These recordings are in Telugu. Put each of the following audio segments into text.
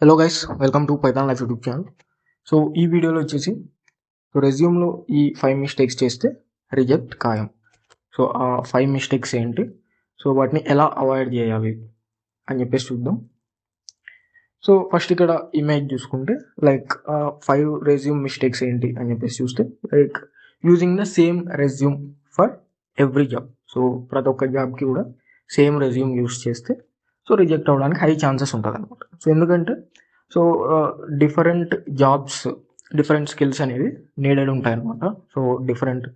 Hello guys, welcome to Python life YouTube channel. So ఈ వీడియోలో వచ్చేసి రెజ్యూమ్లో ఈ 5 మిస్టేక్స్ చేస్తే రిజెక్ట్ ఖాయం. సో ఆ 5 మిస్టేక్స్ ఏంటి, సో వాటిని ఎలా అవాయిడ్ చేయాలి అని చెప్పేసి చూద్దాం. సో ఫస్ట్ ఇక్కడ ఇమేజ్ చూసుకుంటే లైక్ 5 రెజ్యూమ్ మిస్టేక్స్ ఏంటి అని చెప్పేసి చూస్తే like using the same resume for every job. So ప్రతి ఒక్క జాబ్కి కూడా సేమ్ రెజ్యూమ్ యూస్ చేస్తే సో రిజెక్ట్ అవ్వడానికి హై ఛాన్సెస్ ఉంటుంది అనమాట. సో ఎందుకంటే so different jobs different skills అనేవి నీడెడ్ ఉంటాయి అనమాట. సో డిఫరెంట్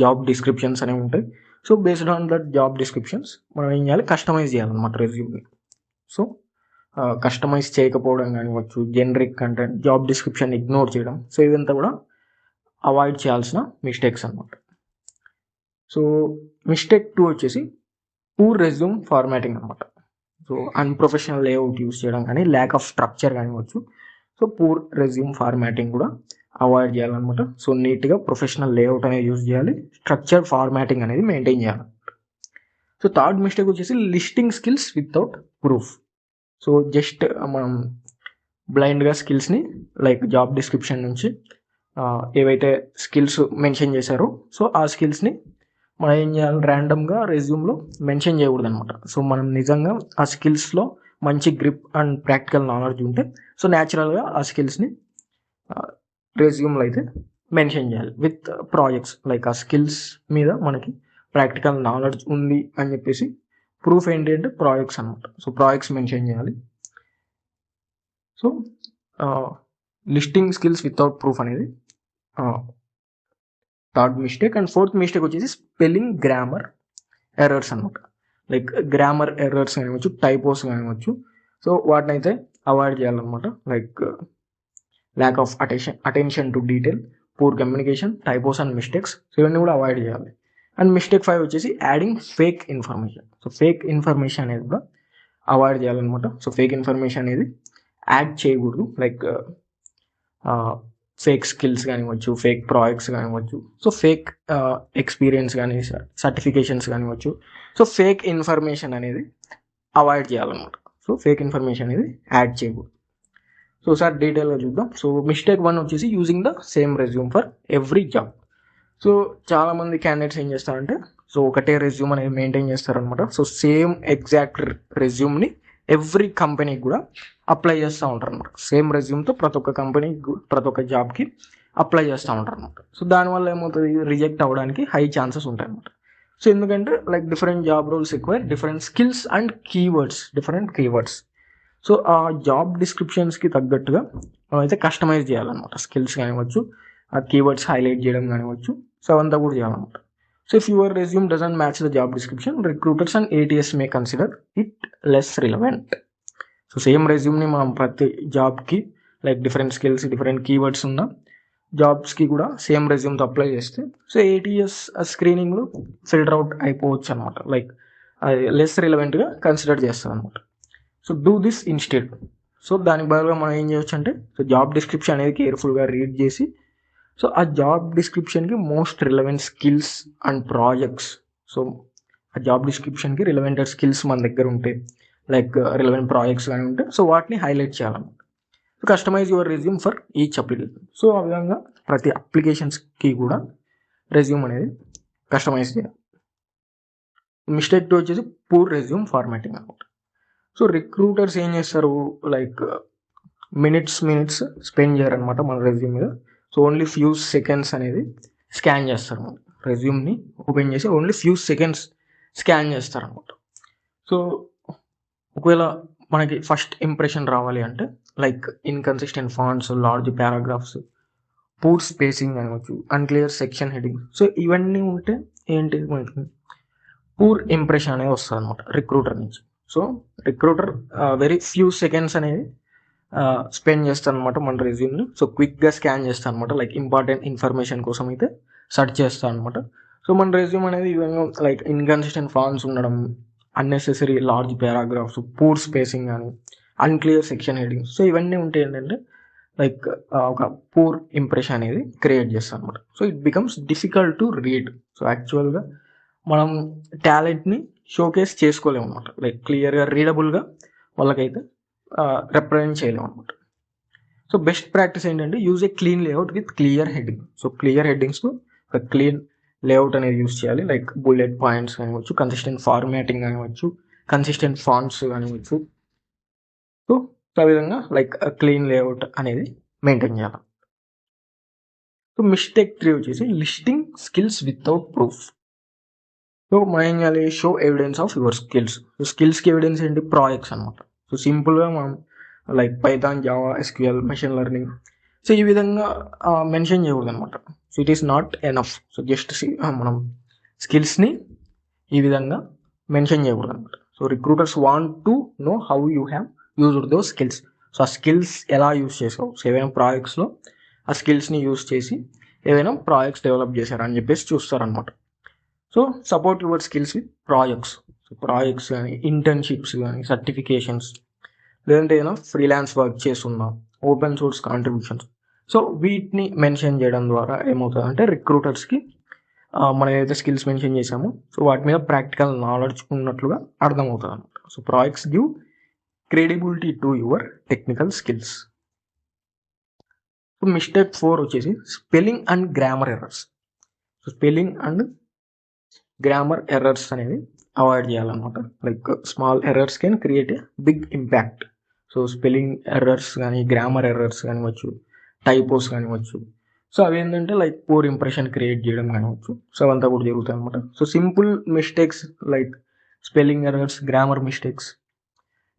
జాబ్ డిస్క్రిప్షన్స్ అనేవి ఉంటాయి. So based on that job descriptions మనం ఏం చేయాలి, కస్టమైజ్ చేయాలన్నమాట రెజ్యూమ్ని. సో కస్టమైజ్ చేయకపోవడం కానివచ్చు, generic content, job description ignore చేయడం, సో ఇదంతా కూడా అవాయిడ్ చేయాల్సిన మిస్టేక్స్ అనమాట. సో మిస్టేక్ 2 వచ్చేసి పూర్ రెజ్యూమ్ ఫార్మాటింగ్ అనమాట. సో అన్ప్రొఫెషనల్ లేఅవుట్ యూస్ చేయడం కానీ, ల్యాక్ ఆఫ్ స్ట్రక్చర్ కానివచ్చు. సో పూర్ రెజ్యూమ్ ఫార్మాటింగ్ కూడా అవాయిడ్ చేయాలన్నమాట. సో నీట్గా ప్రొఫెషనల్ లేఅవుట్ అనేది యూజ్ చేయాలి, స్ట్రక్చర్ ఫార్మాటింగ్ అనేది మెయింటైన్ చేయాలి. సో థర్డ్ మిస్టేక్ వచ్చేసి listing skills without proof. So just మనం బ్లైండ్గా స్కిల్స్ని లైక్ జాబ్ డిస్క్రిప్షన్ నుంచి ఏవైతే స్కిల్స్ మెన్షన్ చేశారో సో ఆ స్కిల్స్ని మనం ఏం చేయాలి, ర్యాండమ్గా రెజ్యూమ్లో మెన్షన్ చేయకూడదు అనమాట. సో మనం నిజంగా ఆ స్కిల్స్లో మంచి గ్రిప్ అండ్ ప్రాక్టికల్ నాలెడ్జ్ ఉంటే సో న్యాచురల్గా ఆ స్కిల్స్ని రెజ్యూమ్లో అయితే మెన్షన్ చేయాలి విత్ ప్రాజెక్ట్స్. లైక్ ఆ స్కిల్స్ మీద మనకి ప్రాక్టికల్ నాలెడ్జ్ ఉంది అని చెప్పేసి ప్రూఫ్ ఏంటి అంటే ప్రాజెక్ట్స్ అనమాట. సో ప్రాజెక్ట్స్ మెన్షన్ చేయాలి. So listing skills without proof అనేది third mistake. And fourth mistake వచ్చేసి స్పెల్లింగ్ గ్రామర్ ఎర్రర్స్ అనమాట. లైక్ గ్రామర్ ఎర్రర్స్ కానివచ్చు, టైపోస్ కానివచ్చు. సో వాటిని అయితే అవాయిడ్ చేయాలన్నమాట. Like lack of attention to detail, poor communication, typos and mistakes. So ఇవన్నీ కూడా అవాయిడ్ చేయాలి. అండ్ మిస్టేక్ 5 వచ్చేసి adding fake information. So fake information అనేది కూడా అవాయిడ్ చేయాలన్నమాట. సో ఫేక్ ఇన్ఫర్మేషన్ అనేది యాడ్ చేయకూడదు. లైక్ ఫేక్ స్కిల్స్ కానివ్వచ్చు, ఫేక్ ప్రాజెక్ట్స్ కానివ్వచ్చు, సో ఫేక్ ఎక్స్పీరియన్స్ కానీ, సర్టిఫికేషన్స్ కానివ్వచ్చు. సో ఫేక్ ఇన్ఫర్మేషన్ అనేది అవాయిడ్ చేయాలన్నమాట. సో ఫేక్ ఇన్ఫర్మేషన్ అనేది యాడ్ చేయకూడదు. సో సార్ డీటెయిల్గా చూద్దాం. సో మిస్టేక్ 1 వచ్చేసి using the same resume for every job. So చాలామంది క్యాండిడేట్స్ ఏం చేస్తారంటే సో ఒకటే రెజ్యూమ్ అనేది మెయింటైన్ చేస్తారనమాట. సో సేమ్ ఎగ్జాక్ట్ రెజ్యూమ్ని ఎవ్రీ కంపెనీకి కూడా అప్లై చేస్తూ ఉంటారు అనమాట. సేమ్ రెజ్యూమ్తో ప్రతి ఒక్క కంపెనీకి, ప్రతి ఒక్క జాబ్కి అప్లై చేస్తూ ఉంటారు అనమాట. సో దానివల్ల ఏమవుతుంది, రిజెక్ట్ అవ్వడానికి హై ఛాన్సెస్ ఉంటాయి అనమాట. సో ఎందుకంటే like different job roles require different skills and keywords, different keywords. So ఆ జాబ్ డిస్క్రిప్షన్స్కి తగ్గట్టుగా మనం అయితే కస్టమైజ్ చేయాలన్నమాట. స్కిల్స్ కానివచ్చు, ఆ కీవర్డ్స్ హైలైట్ చేయడం కానివచ్చు. సో అవంతా కూడా చేయాలన్నమాట. So if your resume doesn't match the job description, recruiters and ATS may consider it less relevant. So same రెజ్యూమ్ని మనం ప్రతి జాబ్కి like different skills, different keywords ఉన్న జాబ్స్కి కూడా సేమ్ రెజ్యూమ్తో అప్లై చేస్తే సో ATS స్క్రీనింగ్లో ఫిల్టర్ అవుట్ అయిపోవచ్చు అనమాట. లైక్ లెస్ రిలవెంట్గా కన్సిడర్ చేస్తుంది అనమాట. So do this instead. So దానికి బదులుగా మనం ఏం చేయొచ్చు అంటే సో జాబ్ డిస్క్రిప్షన్ అనేది కేర్ఫుల్గా రీడ్ చేసి సో ఆ జాబ్ డిస్క్రిప్షన్కి most relevant skills and projects, so ఆ జాబ్ డిస్క్రిప్షన్కి రిలవెంటెడ్ స్కిల్స్ మన దగ్గర ఉంటే లైక్ రిలవెంట్ ప్రాజెక్ట్స్ కానీ ఉంటే సో వాటిని హైలైట్ చేయాలన్నమాట. So customize your resume for each application. So ఆ విధంగా ప్రతి అప్లికేషన్స్కి కూడా రెజ్యూమ్ అనేది కస్టమైజ్ చేయాలి. మిస్టేక్ 2 వచ్చేసి పూర్ రెజ్యూమ్ ఫార్మాటింగ్ అనమాట. సో రిక్రూటర్స్ ఏం చేస్తారు, లైక్ మినిట్స్ స్పెండ్ చేయరనమాట మన రెజ్యూమ్ మీద. సో ఓన్లీ ఫ్యూ సెకండ్స్ అనేది స్కాన్ చేస్తారు. మన రెజ్యూమ్ని ఓపెన్ చేసి ఓన్లీ ఫ్యూ సెకండ్స్ స్కాన్ చేస్తారనమాట. సో ఒకవేళ మనకి ఫస్ట్ ఇంప్రెషన్ రావాలి అంటే like inconsistent fonts, large paragraphs, poor spacing అనవచ్చు, అన్క్లియర్ సెక్షన్ హెడింగ్. సో ఇవన్నీ ఉంటే ఏంటి, మనకి పూర్ ఇంప్రెషన్ అనేది వస్తుంది అనమాట రిక్రూటర్ నుంచి. So recruiter very few seconds అనేది స్పెండ్ చేస్తాను అనమాట మన రెజ్యూమ్ని. సో క్విక్గా స్కాన్ చేస్తాను అనమాట. లైక్ ఇంపార్టెంట్ ఇన్ఫర్మేషన్ కోసం అయితే సెర్చ్ చేస్తాను అనమాట. సో మన రెజ్యూమ్ అనేది ఇవన్నీ లైక్ ఇన్కన్సిస్టెంట్ ఫాంట్స్ ఉండడం, unnecessary large paragraphs, poor spacing కానీ, అన్క్లియర్ సెక్షన్ హెడింగ్స్. సో ఇవన్నీ ఉంటే ఏంటంటే లైక్ ఒక పూర్ ఇంప్రెషన్ అనేది క్రియేట్ చేస్తాను అనమాట. So it becomes difficult to read. So యాక్చువల్గా మనం టాలెంట్ని షోకేస్ చేసుకోలేము అనమాట. లైక్ క్లియర్గా రీడబుల్గా వాళ్ళకైతే రిప్రజెంట్ చేయలేము అనమాట. సో బెస్ట్ ప్రాక్టీస్ ఏంటంటే use a clean layout with clear heading. So clear హెడ్డింగ్స్లో ఒక క్లీన్ లేఅవుట్ అనేది యూజ్ చేయాలి. లైక్ బుల్లెట్ పాయింట్స్ కానివచ్చు, కన్సిస్టెంట్ ఫార్మాటింగ్ కానివచ్చు, కన్సిస్టెంట్ ఫాంట్స్ కానివచ్చు. సో ఆ విధంగా లైక్ క్లీన్ లేఅవుట్ అనేది మెయింటైన్ చేయాలి. సో మిస్టేక్ 3 వచ్చేసి listing skills without proof. So మనం ఏం చేయాలి, show evidence of your skills. So స్కిల్స్కి ఎవిడెన్స్ ఏంటి, ప్రాజెక్ట్స్ అనమాట. సో సింపుల్గా మనం like Python, Java, SQL, machine learning, so ఈ విధంగా మెన్షన్ చేయకూడదు అనమాట. So it is not enough. So just మనం స్కిల్స్ని ఈ విధంగా మెన్షన్ చేయకూడదు అనమాట. So recruiters want to know how you have used those skills. So ఆ స్కిల్స్ ఎలా యూజ్ చేసావు, సో ఏవైనా ప్రాజెక్ట్స్లో ఆ స్కిల్స్ని యూజ్ చేసి ఏవైనా ప్రాజెక్ట్స్ డెవలప్ చేశారని చెప్పేసి చూస్తారనమాట. So support your skills with projects. So projects కానీ, ఇంటర్న్షిప్స్ కానీ, సర్టిఫికేషన్స్, లేదంటే ఏదైనా ఫ్రీలాన్స్ వర్క్ చేస్తున్నా, ఓపెన్ సోర్స్ కాంట్రిబ్యూషన్స్. సో వీటిని మెన్షన్ చేయడం ద్వారా ఏమవుతుంది అంటే రిక్రూటర్స్కి మనం ఏదైతే స్కిల్స్ మెన్షన్ చేసామో సో వాటి మీద ప్రాక్టికల్ నాలెడ్జ్ ఉన్నట్లుగా అర్థమవుతుంది అనమాట. So projects give credibility to your technical skills. So mistake 4 వచ్చేసి spelling and grammar errors. So spelling and grammar errors అనేది అవాయిడ్ చేయాలన్నమాట. Like small errors can create a big impact. So spelling errors కానీ, గ్రామర్ ఎర్రర్స్ కానివచ్చు, టైపోస్ కానివచ్చు, సో అవి ఏంటంటే లైక్ పూర్ ఇంప్రెషన్ క్రియేట్ చేయడం కానివచ్చు. సో అవంతా కూడా జరుగుతాయి అనమాట. So simple mistakes like spelling errors, grammar mistakes,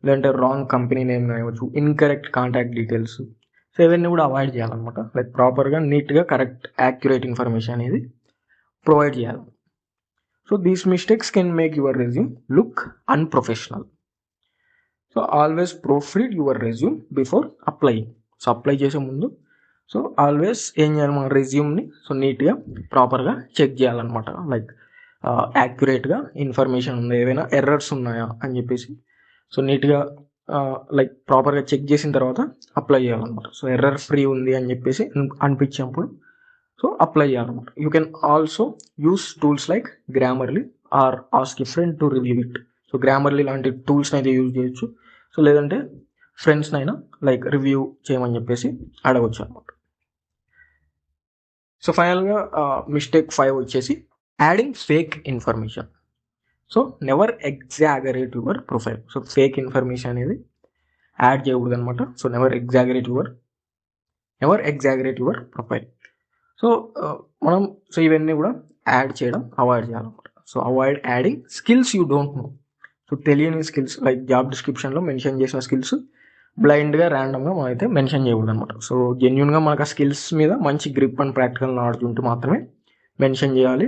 లేదంటే రాంగ్ కంపెనీ నేమ్ కానివచ్చు, ఇన్కరెక్ట్ కాంటాక్ట్ డీటెయిల్స్, సో ఇవన్నీ కూడా అవాయిడ్ చేయాలన్నమాట. లైక్ ప్రాపర్గా, నీట్గా, కరెక్ట్, యాక్యురేట్ ఇన్ఫర్మేషన్ అనేది ప్రొవైడ్ చేయాలి. So these mistakes can make your resume look unprofessional. So always proofread your resume before applying. So apply చేసే ముందు సో ఆల్వేస్ ఏం చేయాలి, మన రెజ్యూమ్ని సో నీట్గా, ప్రాపర్గా చెక్ చేయాలన్నమాట. లైక్ యాక్యురేట్గా ఇన్ఫర్మేషన్ ఉందా, ఏవైనా ఎర్రర్స్ ఉన్నాయా అని చెప్పేసి సో నీట్గా లైక్ ప్రాపర్గా చెక్ చేసిన తర్వాత అప్లై చేయాలన్నమాట. సో ఎర్రర్ ఫ్రీ ఉంది అని చెప్పేసి అనిపించినప్పుడు సో అప్లై చేయాలన్నమాట. You can also use tools like Grammarly or ask a friend to review it. So Grammarly లాంటి టూల్స్ని అయితే యూజ్ చేయొచ్చు. సో లేదంటే ఫ్రెండ్స్నైనా లైక్ రివ్యూ చేయమని చెప్పేసి అడగవచ్చు అనమాట. సో ఫైనల్గా మిస్టేక్ 5 వచ్చేసి adding fake information. So never exaggerate your profile. So fake information అనేది యాడ్ చేయకూడదు అనమాట. So never exaggerate your profile. So మనం సో ఇవన్నీ కూడా యాడ్ చేయడం అవాయిడ్ చేయాలన్నమాట. So avoid adding skills you don't know. So తెలియని స్కిల్స్ లైక్ జాబ్ డిస్క్రిప్షన్లో మెన్షన్ చేసిన స్కిల్స్ బ్లైండ్గా, ర్యాండమ్గా మనం అయితే మెన్షన్ చేయకూడదు అనమాట. సో జెన్యున్గా మనకు ఆ స్కిల్స్ మీద మంచి గ్రిప్ అండ్ ప్రాక్టికల్ నాలెడ్జ్ ఉంటూ మాత్రమే మెన్షన్ చేయాలి.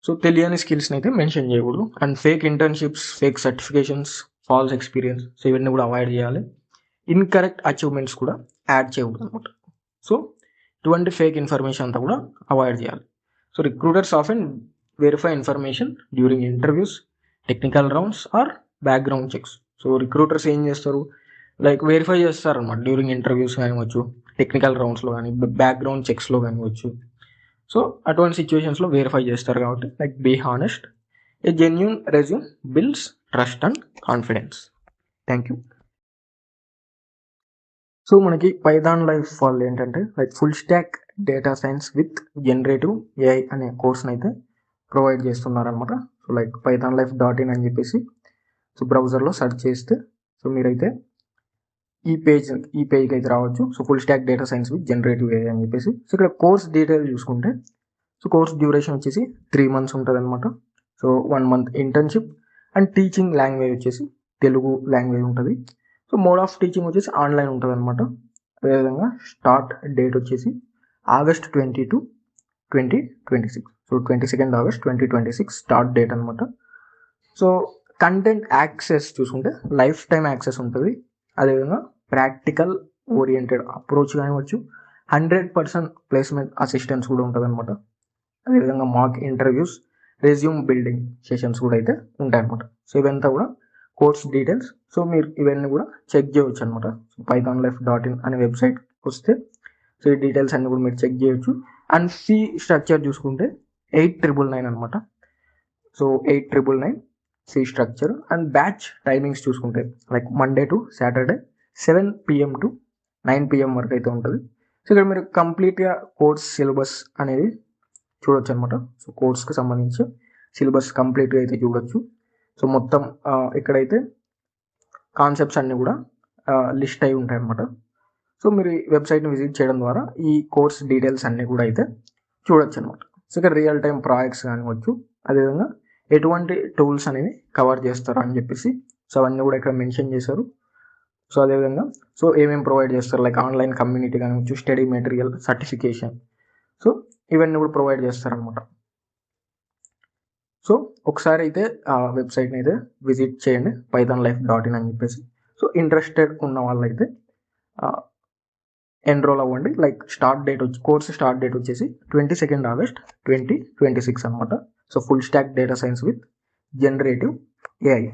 సో తెలియని స్కిల్స్ని అయితే మెన్షన్ చేయకూడదు. And fake internships, fake certifications, false experience, so ఇవన్నీ కూడా అవాయిడ్ చేయాలి. ఇన్కరెక్ట్ అచీవ్మెంట్స్ కూడా యాడ్ చేయకూడదు అనమాట. సో ఇటువంటి ఫేక్ ఇన్ఫర్మేషన్ అంతా కూడా అవాయిడ్ చేయాలి. So recruiters often verify information during interviews, technical rounds or background checks. So recruiters ఏం చేస్తారు, లైక్ వెరిఫై చేస్తారన్నమాట డ్యూరింగ్ ఇంటర్వ్యూస్ కానివచ్చు, టెక్నికల్ రౌండ్స్లో కానీ, బ్యాక్గ్రౌండ్ చెక్స్లో కానివచ్చు. సో అటువంటి సిచ్యువేషన్స్లో వెరిఫై చేస్తారు కాబట్టి like be honest. A genuine resume builds trust and confidence. Thank you. So మనకి పైథాన్ లైఫ్ వాళ్ళు ఏంటంటే like full stack data science with generative AI అనే కోర్స్ని అయితే ప్రొవైడ్ చేస్తున్నారనమాట. సో లైక్ pythonlife.in అని చెప్పేసి సో బ్రౌజర్లో సెర్చ్ చేస్తే సో మీరైతే ఈ పేజ్కి అయితే రావచ్చు. So full stack data science with generative AI అని చెప్పేసి. సో ఇక్కడ కోర్స్ డీటెయిల్ చూసుకుంటే సో కోర్స్ డ్యూరేషన్ వచ్చేసి 3 months ఉంటుంది అనమాట. So 1 month internship and teaching language వచ్చేసి తెలుగు లాంగ్వేజ్ ఉంటుంది. సో మోడ్ ఆఫ్ టీచింగ్ వచ్చేసి ఆన్లైన్ ఉంటుంది అనమాట. అదేవిధంగా స్టార్ట్ డేట్ వచ్చేసి August 22, 2026. So 22nd August 2026 start date అనమాట. సో కంటెంట్ యాక్సెస్ చూసుకుంటే లైఫ్ టైం యాక్సెస్ ఉంటుంది. అదేవిధంగా practical oriented approach కానివచ్చు, 100% placement assistance కూడా ఉంటుంది అనమాట. అదేవిధంగా mock interviews, resume building sessions కూడా అయితే ఉంటాయి అనమాట. సో ఇవంతా కూడా కోర్స్ డీటెయిల్స్. సో మీరు ఇవన్నీ కూడా చెక్ చేయవచ్చు అనమాట. సో pythonlife.in అనే వెబ్సైట్ వస్తే సో ఈ డీటెయిల్స్ అన్నీ కూడా మీరు చెక్ చేయొచ్చు. అండ్ ఫీ స్ట్రక్చర్ చూసుకుంటే 8,999 అనమాట. So 8,999 fee structure. And batch timings చూసుకుంటే like Monday to Saturday 7 PM to 9 PM వరకు అయితే ఉంటుంది. సో ఇక్కడ మీరు కంప్లీట్గా కోర్స్ సిలబస్ అనేది చూడొచ్చు అనమాట. సో కోర్స్కి సంబంధించి సిలబస్ కంప్లీట్గా అయితే చూడొచ్చు. సో మొత్తం ఇక్కడైతే కాన్సెప్ట్స్ అన్నీ కూడా లిస్ట్ అయి ఉంటాయి అన్నమాట. సో మీరు ఈ వెబ్సైట్ని విజిట్ చేయడం ద్వారా ఈ కోర్స్ డీటెయిల్స్ అన్నీ కూడా అయితే చూడొచ్చు అనమాట. సో ఇక్కడ రియల్ టైం ప్రాజెక్ట్స్ కానివచ్చు, అదేవిధంగా ఎటువంటి టూల్స్ అనేవి కవర్ చేస్తారు అని చెప్పేసి సో అవన్నీ కూడా ఇక్కడ మెన్షన్ చేశారు. సో అదేవిధంగా సో ఏమేమి ప్రొవైడ్ చేస్తారు, లైక్ ఆన్లైన్ కమ్యూనిటీ కానివచ్చు, స్టడీ మెటీరియల్, సర్టిఫికేషన్, సో ఇవన్నీ కూడా ప్రొవైడ్ చేస్తారనమాట. సో ఒకసారి అయితే ఆ వెబ్సైట్ని అయితే విజిట్ చేయండి, pythonlife.in అని చెప్పేసి. సో ఇంట్రెస్టెడ్ ఉన్న వాళ్ళైతే ఎన్రోల్ అవ్వండి. Like start date course start date వచ్చేసి 22 August 2026 అనమాట. So full stack data science with generative AI.